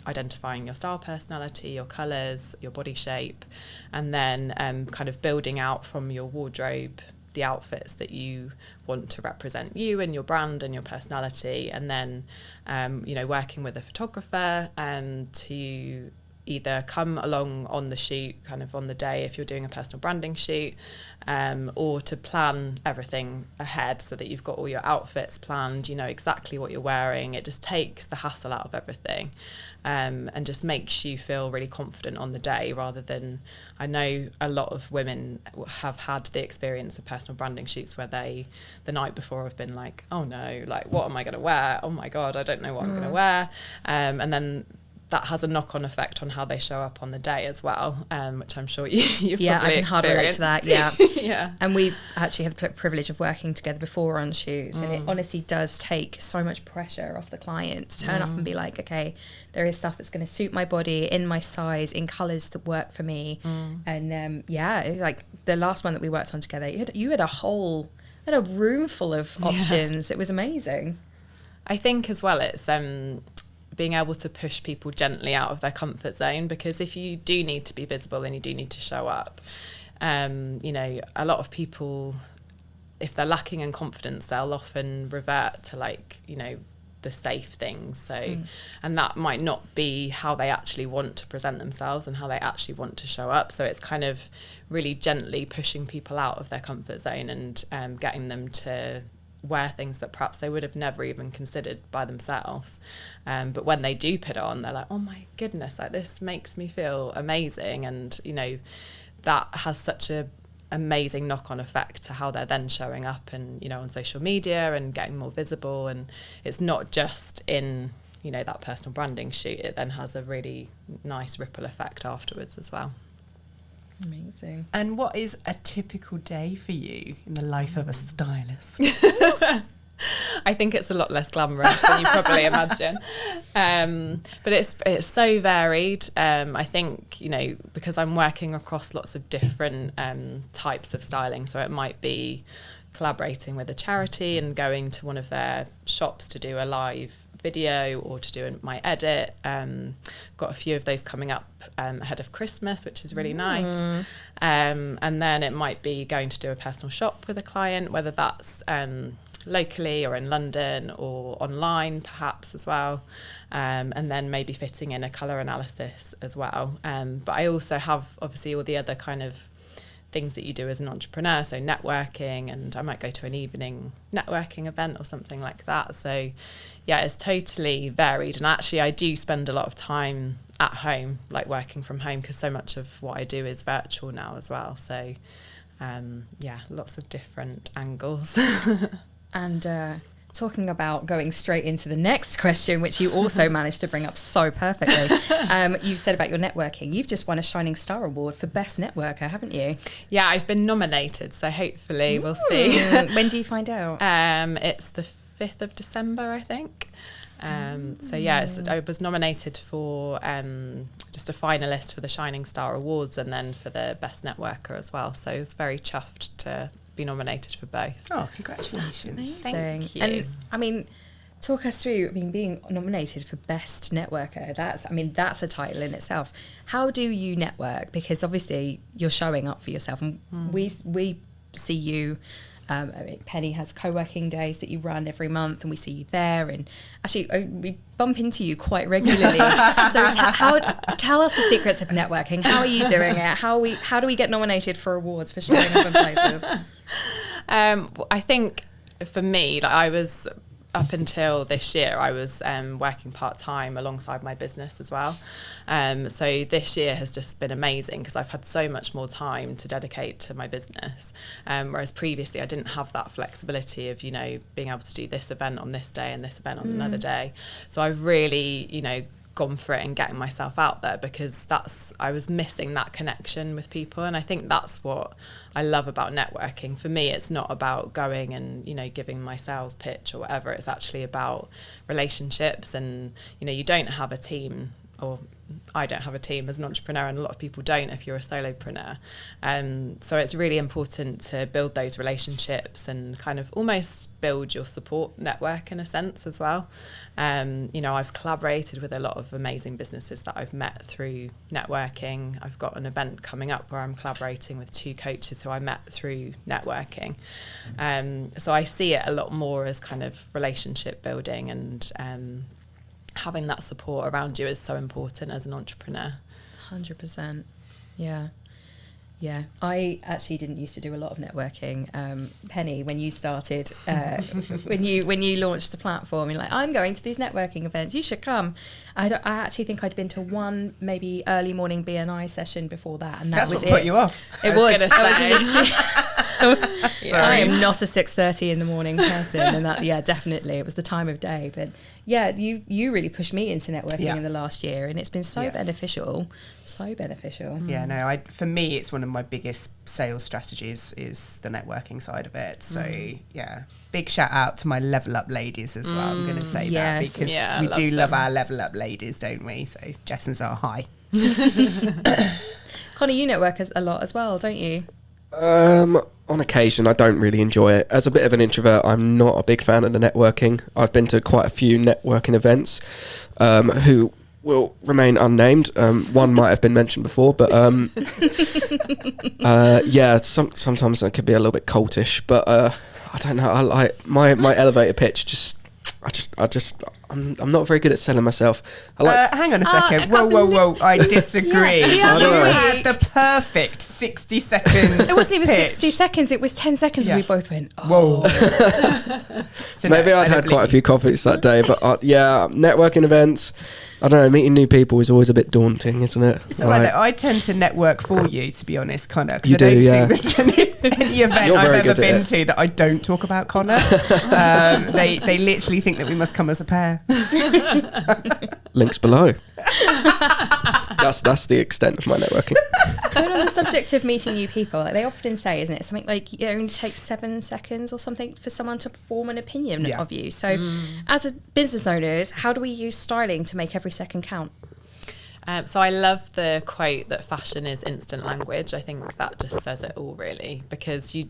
identifying your style, personality, your colours, your body shape, and then kind of building out from your wardrobe the outfits that you want to represent you and your brand and your personality. And then, working with a photographer to either come along on the shoot, kind of on the day if you're doing a personal branding shoot, or to plan everything ahead so that you've got all your outfits planned, you know exactly what you're wearing. It just takes the hassle out of everything, and just makes you feel really confident on the day, rather than, I know a lot of women have had the experience of personal branding shoots where they, the night before, have been like, oh no, like, what am I going to wear? Oh my God, I don't know what I'm going to wear. And then that has a knock-on effect on how they show up on the day as well, which I'm sure you've probably I can hardly relate to that. yeah. And we've actually had the privilege of working together before on shoots, and it honestly does take so much pressure off the client to turn up and be like, okay, there is stuff that's going to suit my body, in my size, in colours that work for me. And like the last one that we worked on together, you had a room full of options. It was amazing. I think as well, it's being able to push people gently out of their comfort zone, because if you do need to be visible and you do need to show up, a lot of people, if they're lacking in confidence, they'll often revert to the safe things. So, and that might not be how they actually want to present themselves and how they actually want to show up. So it's kind of really gently pushing people out of their comfort zone and getting them to wear things that perhaps they would have never even considered by themselves. But when they do put it on, they're like, oh my goodness, like, this makes me feel amazing. And, that has such a amazing knock-on effect to how they're then showing up and, on social media and getting more visible. And it's not just in, that personal branding shoot, it then has a really nice ripple effect afterwards as well. Amazing. And what is a typical day for you in the life of a stylist? I think it's a lot less glamorous than you probably imagine. But it's so varied. I think, because I'm working across lots of different types of styling, so it might be collaborating with a charity and going to one of their shops to do a live video or to do my edit. Got a few of those coming up ahead of Christmas, which is really nice. And then it might be going to do a personal shop with a client, whether that's locally or in London or online perhaps as well, and then maybe fitting in a colour analysis as well. But I also have obviously all the other kind of things that you do as an entrepreneur, so networking, and I might go to an evening networking event or something like that. So yeah, it's totally varied. And actually I do spend a lot of time at home, like working from home, because so much of what I do is virtual now as well. So lots of different angles. And talking about going straight into the next question, which you also managed to bring up so perfectly. You've said about your networking. You've just won a Shining Star Award for Best Networker, haven't you? Yeah, I've been nominated, so hopefully we'll see. When do you find out? It's the 5th of December, I think. So yeah, I was nominated for just a finalist for the Shining Star Awards and then for the Best Networker as well. So I was very chuffed to be nominated for both. Oh, congratulations. Thank you. And I mean, talk us through, being nominated for Best Networker. That's a title in itself. How do you network? Because obviously you're showing up for yourself, and we see you. Penny has co-working days that you run every month, and we see you there, and actually we bump into you quite regularly. So tell us the secrets of networking. How are you doing it? How do we get nominated for awards for showing up in places? I think for me, I was, up until this year, I was working part-time alongside my business as well. So this year has just been amazing because I've had so much more time to dedicate to my business. Whereas previously I didn't have that flexibility of, being able to do this event on this day and this event on another day. So I've really, gone for it and getting myself out there, because I was missing that connection with people. And I think that's what I love about networking. For me, it's not about going and, giving my sales pitch or whatever. It's actually about relationships, and, you don't have a team, or I don't have a team as an entrepreneur, and a lot of people don't if you're a solopreneur. So it's really important to build those relationships and kind of almost build your support network in a sense as well. I've collaborated with a lot of amazing businesses that I've met through networking. I've got an event coming up where I'm collaborating with 2 coaches who I met through networking. So I see it a lot more as kind of relationship building, and having that support around you is so important as an entrepreneur. 100%. Yeah. Yeah, I actually didn't used to do a lot of networking. Penny, when you started, when you launched the platform, you're like, I'm going to these networking events, you should come. I actually think I'd been to one maybe early morning BNI session before that, and That's was what it. put you off. It was. I am not a 6:30 in the morning person, and that definitely it was the time of day. But yeah, you really pushed me into networking in the last year, and it's been so beneficial. Yeah, no, for me it's one of my biggest sales strategies is the networking side of it. So yeah, big shout out to my level up ladies as well. I'm going to say that because we do love our level up ladies, don't we? So Jess and Zara, hi. Connor, you network a lot as well, don't you? On occasion. I don't really enjoy it. As a bit of an introvert, I'm not a big fan of the networking. I've been to quite a few networking events who will remain unnamed. One might have been mentioned before, but sometimes it could be a little bit cultish, but I don't know. I like my elevator pitch. I'm not very good at selling myself. Hang on a second. Whoa. I disagree. You had the perfect 60 seconds. It wasn't even pitch. 60 seconds. It was 10 seconds and we both went, oh. Whoa. So maybe I'd had quite a few coffees that day, but networking events, I don't know, meeting new people is always a bit daunting, isn't it? So I tend to network for you, to be honest, Connor, because I don't think there's any event I've ever been to that I don't talk about Connor. They literally think that we must come as a pair. Links below. That's the extent of my networking. But on the subject of meeting new people, like they often say, isn't it, something like it only takes 7 seconds or something for someone to form an opinion of you. So as a business owners, how do we use styling to make every second count? So I love the quote that fashion is instant language. I think that just says it all, really, because you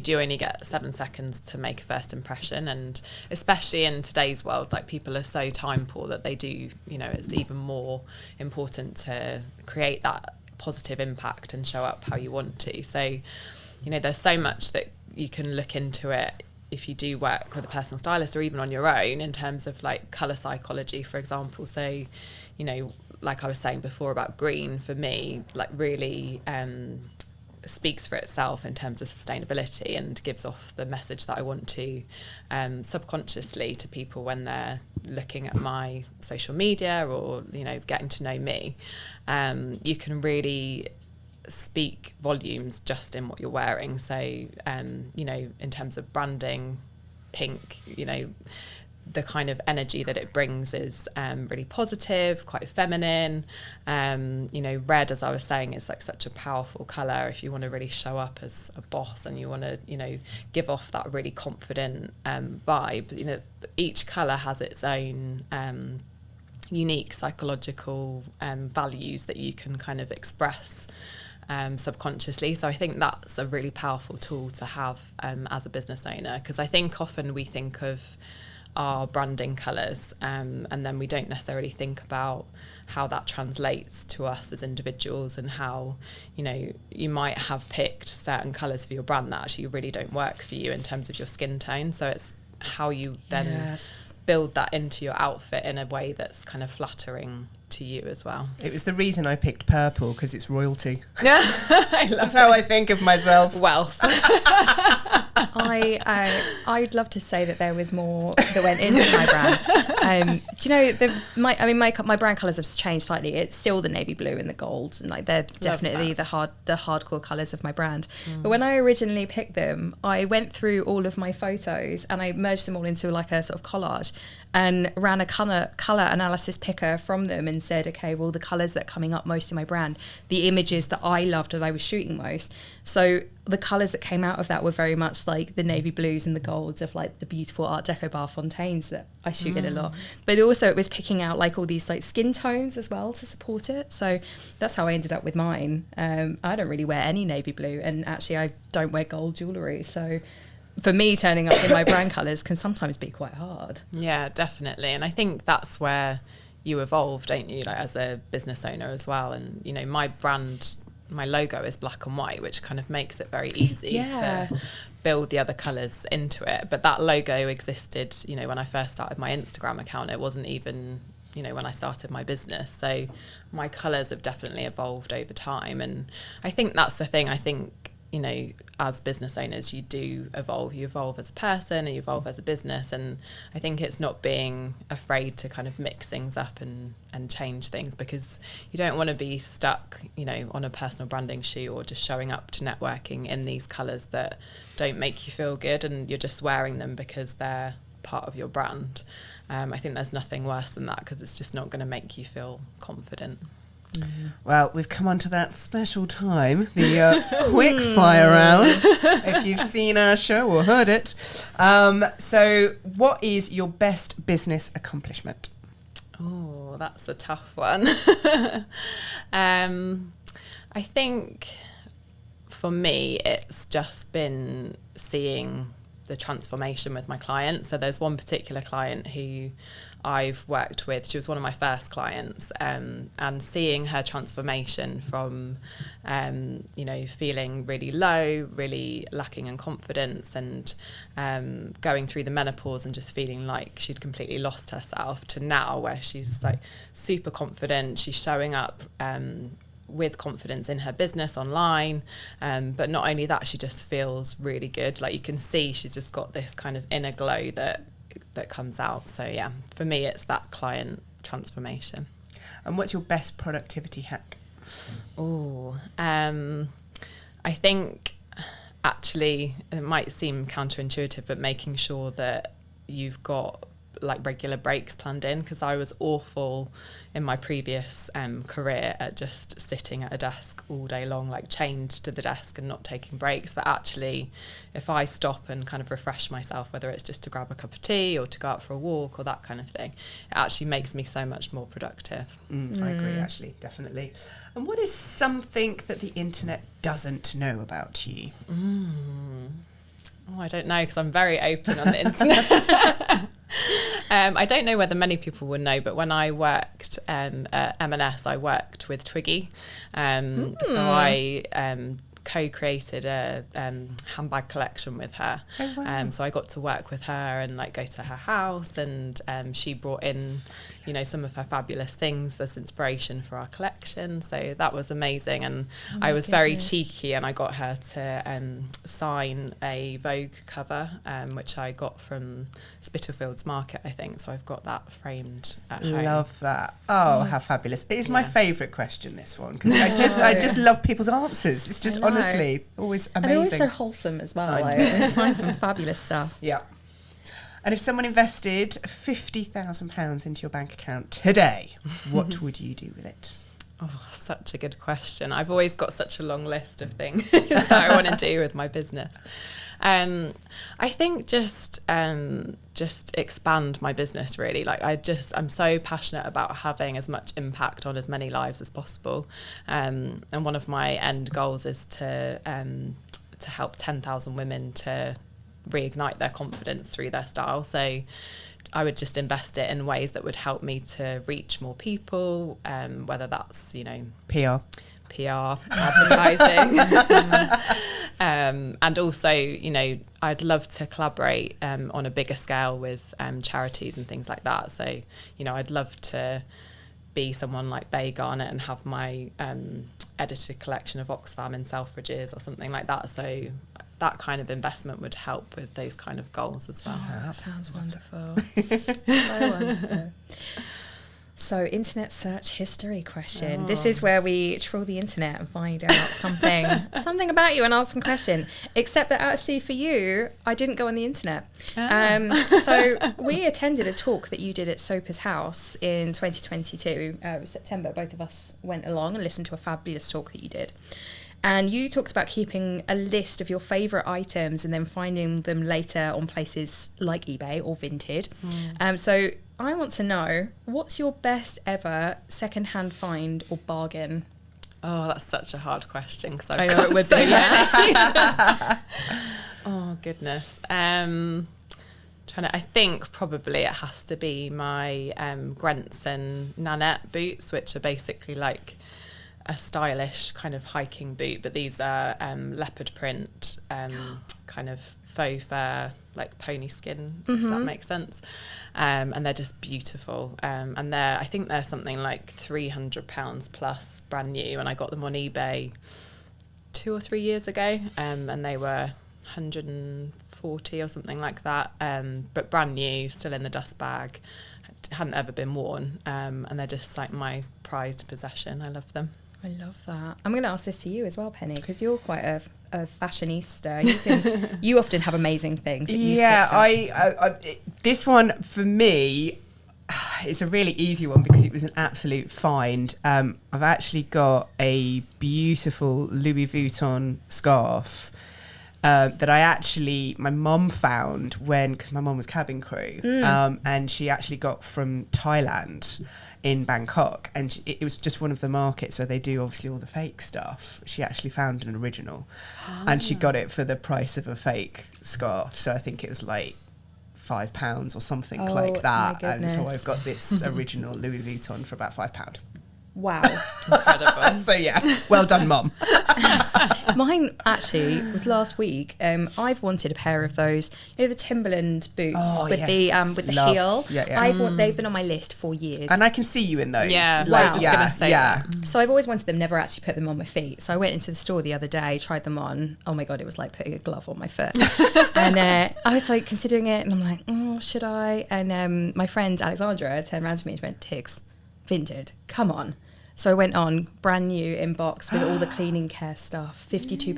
do only get 7 seconds to make a first impression, and especially in today's world, like people are so time poor that they do, it's even more important to create that positive impact and show up how you want to. So, there's so much that you can look into it if you do work with a personal stylist or even on your own in terms of like colour psychology, for example. So, like I was saying before about green, for me, like really speaks for itself in terms of sustainability and gives off the message that I want to subconsciously to people when they're looking at my social media or, getting to know me. You can really speak volumes just in what you're wearing. So, in terms of branding, pink, the kind of energy that it brings is really positive, quite feminine. Red, as I was saying, is like such a powerful colour if you want to really show up as a boss and you want to, give off that really confident vibe. Each colour has its own unique psychological values that you can kind of express subconsciously. So I think that's a really powerful tool to have as a business owner, because I think often we think of our branding colours and then we don't necessarily think about how that translates to us as individuals and how you might have picked certain colours for your brand that actually really don't work for you in terms of your skin tone. So it's how you then build that into your outfit in a way that's kind of flattering to you as well. It was the reason I picked purple, because it's royalty. Yeah, that's how I think of myself. Wealth. I'd love to say that there was more that went into my brand. Do you know my brand colours have changed slightly. It's still the navy blue and the gold, and like they're definitely the hardcore colours of my brand. But when I originally picked them, I went through all of my photos and I merged them all into like a sort of collage and ran a colour analysis picker from them and said, okay, well, the colours that are coming up most in my brand, the images that I loved that I was shooting most. So the colours that came out of that were very much like the navy blues and the golds of like the beautiful Art Deco bar fontaines that I shoot in a lot. But also it was picking out like all these like skin tones as well to support it. So that's how I ended up with mine. I don't really wear any navy blue, and actually I don't wear gold jewellery. So for me, turning up in my brand colours can sometimes be quite hard. Yeah, definitely. And I think that's where you evolve, don't you, like as a business owner as well. And, you know, my brand, my logo is black and white, which kind of makes it very easy to build the other colours into it. But that logo existed, you know, when I first started my Instagram account. It wasn't even, you know, when I started my business. So my colours have definitely evolved over time. And I think that's the thing. I think, you know, as business owners, you do evolve. You evolve as a person and you evolve as a business. And I think it's not being afraid to kind of mix things up and change things, because you don't want to be stuck, you know, on a personal branding shoot or just showing up to networking in these colours that don't make you feel good and you're just wearing them because they're part of your brand. I think there's nothing worse than that, because it's just not going to make you feel confident. Well, we've come on to that special time, the quick fire round, if you've seen our show or heard it. So what is your best business accomplishment? Oh, that's a tough one. I think for me, it's just been seeing the transformation with my clients. So there's one particular client who I've worked with. She was one of my first clients, and seeing her transformation from, you know, feeling really low, really lacking in confidence, and going through the menopause and just feeling like she'd completely lost herself, to now where she's like super confident. She's showing up with confidence in her business online, but not only that, she just feels really good. Like you can see she's just got this kind of inner glow that comes out. So yeah, for me it's that client transformation. And what's your best productivity hack? I think actually it might seem counterintuitive, but making sure that you've got like regular breaks planned in, because I was awful in my previous career at just sitting at a desk all day long, like chained to the desk and not taking breaks. But actually, if I stop and kind of refresh myself, whether it's just to grab a cup of tea or to go out for a walk or that kind of thing, it actually makes me so much more productive. I agree, actually, definitely. And what is something that the internet doesn't know about you? I don't know, because I'm very open on the internet. I don't know whether many people would know, but when I worked at M&S, I worked with Twiggy. So I co-created a handbag collection with her. Oh, wow. So I got to work with her and like go to her house, and she brought in, you know, some of her fabulous things as inspiration for our collection. So that was amazing. And I was very cheeky, and I got her to sign a Vogue cover, which I got from Spitalfields Market, I think. So I've got that framed at home. Love that. Oh, how fabulous. It is my favourite question, this one, because I just love people's answers. It's just honestly always amazing. And they're always so wholesome as well. Like, I find some fabulous stuff. Yeah. And if someone invested £50,000 into your bank account today, what would you do with it? Oh, such a good question. I've always got such a long list of things that I want to do with my business. I think just expand my business, really. Like I'm so passionate about having as much impact on as many lives as possible. And one of my end goals is to help 10,000 women to reignite their confidence through their style. So I would just invest it in ways that would help me to reach more people, whether that's, you know, PR, advertising, and also, you know, I'd love to collaborate on a bigger scale with charities and things like that. So, you know, I'd love to be someone like Bay Garnet and have my edited collection of Oxfam in Selfridges or something like that. So that kind of investment would help with those kind of goals as well. Oh, that sounds wonderful. So wonderful. So, internet search history question. This is where we trawl the internet and find out something about you and ask some question. Except that actually for you, I didn't go on the internet. So we attended a talk that you did at Soper's house in 2022, September. Both of us went along and listened to a fabulous talk that you did. And you talked about keeping a list of your favourite items and then finding them later on places like eBay or Vinted. So I want to know, what's your best ever secondhand find or bargain? Oh, that's such a hard question because I I've know got it would so be, many. Oh goodness. I think probably it has to be my Grents and Nanette boots, which are basically like a stylish kind of hiking boot, but these are leopard print, kind of faux fur, like pony skin, if that makes sense. And they're just beautiful. And I think they're something like £300 plus, brand new. And I got them on eBay 2 or 3 years ago, and they were 140 or something like that. But brand new, still in the dust bag, hadn't ever been worn. And they're just like my prized possession. I love them. I love that. I'm going to ask this to you as well, Penny, because you're quite a fashionista. You often have amazing things. That you've picked up. I this one for me, it's a really easy one because it was an absolute find. I've actually got a beautiful Louis Vuitton scarf that my mum found because my mum was cabin crew, and she actually got from Thailand in Bangkok, and it was just one of the markets where they do obviously all the fake stuff. She actually found an original, and she got it for the price of a fake scarf. So I think it was like £5 or something like that. And so I've got this original Louis Vuitton for about £5. Wow. Incredible. So yeah, well done, Mum. Mine actually was last week. I've wanted a pair of those, the Timberland boots with the heel. Yeah. They've been on my list for years. And I can see you in those. Yeah, like, I was just going to say that. So I've always wanted them, never actually put them on my feet. So I went into the store the other day, tried them on. Oh my God, it was like putting a glove on my foot. And I was like considering it, and I'm like, should I? And my friend Alexandra turned around to me and went, Tigz, vintage, come on. So I went on, brand new in box with all the cleaning care stuff, £52.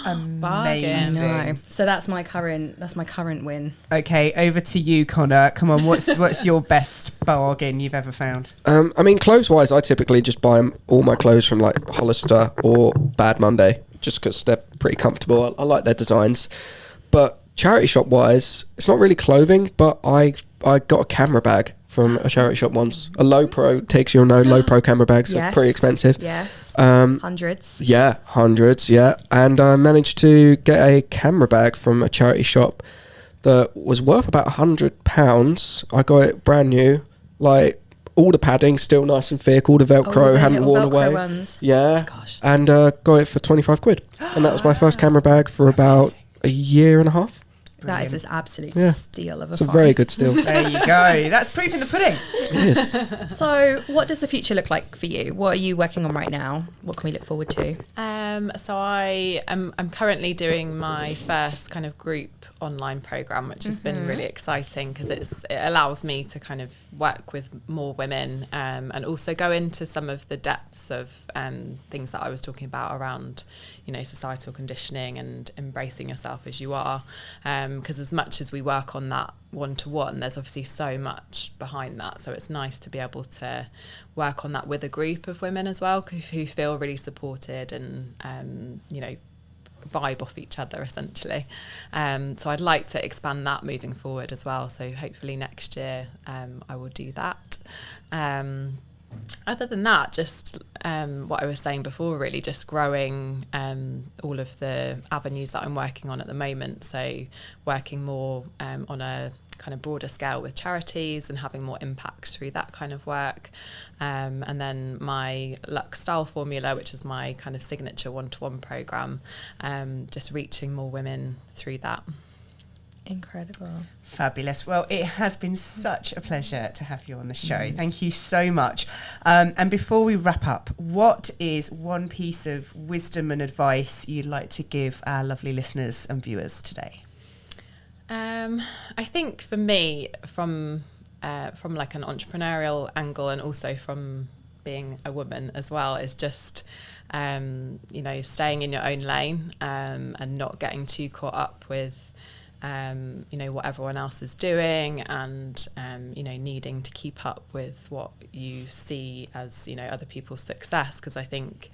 Amazing. I know. So that's my current win. Okay, over to you, Connor. Come on, what's your best bargain you've ever found? I mean, clothes-wise, I typically just buy all my clothes from like Hollister or Bad Monday, just because they're pretty comfortable. I like their designs. But charity shop-wise, it's not really clothing, but I got a camera bag from a charity shop once. A low pro, Tigz, you'll know, low pro camera bags are pretty expensive. Yes. Hundreds. Yeah, hundreds, yeah. And I managed to get a camera bag from a charity shop that was worth about £100. I got it brand new, like all the padding still nice and thick, all the Velcro hadn't worn away. Ones. Yeah. Gosh. And got it for £25. And that was my first camera bag for about a year and a half. That is an absolute steal of a It's a find. very good steal. There you go. That's proof in the pudding. It is. So what does the future look like for you? What are you working on right now? What can we look forward to? So I'm currently doing my first kind of group online program, which has been really exciting because it allows me to kind of work with more women, and also go into some of the depths of things that I was talking about around, societal conditioning and embracing yourself as you are. Because as much as we work on that one-to-one, there's obviously so much behind that. So it's nice to be able to work on that with a group of women as well, who feel really supported and, vibe off each other essentially. So I'd like to expand that moving forward as well. So hopefully next year I will do that. Other than that, just what I was saying before, really just growing all of the avenues that I'm working on at the moment. So working more on a kind of broader scale with charities and having more impact through that kind of work. And then my Luxe Style formula, which is my kind of signature one-to-one program, just reaching more women through that. Incredible. Fabulous. Well, it has been such a pleasure to have you on the show. Thank you so much. And before we wrap up, what is one piece of wisdom and advice you'd like to give our lovely listeners and viewers today? I think for me, from like an entrepreneurial angle and also from being a woman as well, is just staying in your own lane and not getting too caught up with what everyone else is doing and needing to keep up with what you see as other people's success, because I think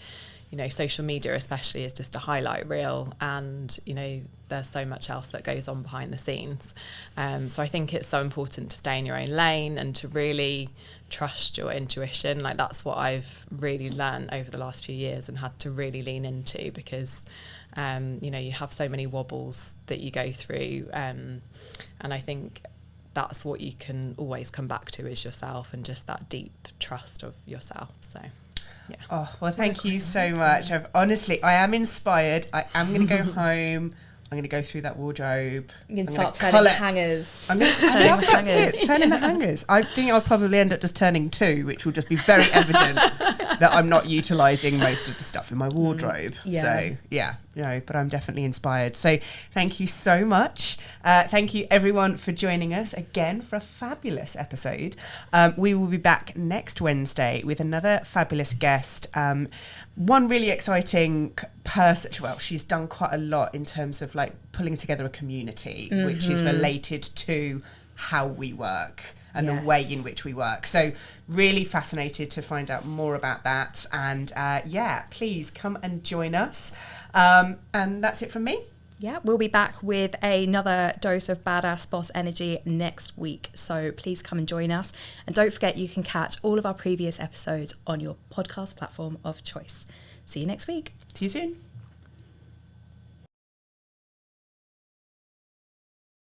social media especially is just a highlight reel, and there's so much else that goes on behind the scenes. So I think it's so important to stay in your own lane and to really trust your intuition. Like, that's what I've really learned over the last few years and had to really lean into, because you have so many wobbles that you go through, and I think that's what you can always come back to, is yourself, and just that deep trust of yourself. So yeah. Oh, well, thank you so much. I am inspired. I am going to go home. I'm going to go through that wardrobe. You can start turning the hangers. Turning the hangers. I think I'll probably end up just turning 2, which will just be very evident that I'm not utilising most of the stuff in my wardrobe. Yeah. So, yeah, but I'm definitely inspired. So thank you so much. Thank you, everyone, for joining us again for a fabulous episode. We will be back next Wednesday with another fabulous guest. One really exciting person. Well, she's done quite a lot in terms of like pulling together a community, which is related to how we work and the way in which we work. So really fascinated to find out more about that. And please come and join us. And that's it from me. Yeah, we'll be back with another dose of Badass Boss energy next week. So please come and join us. And don't forget, you can catch all of our previous episodes on your podcast platform of choice. See you next week. See you soon.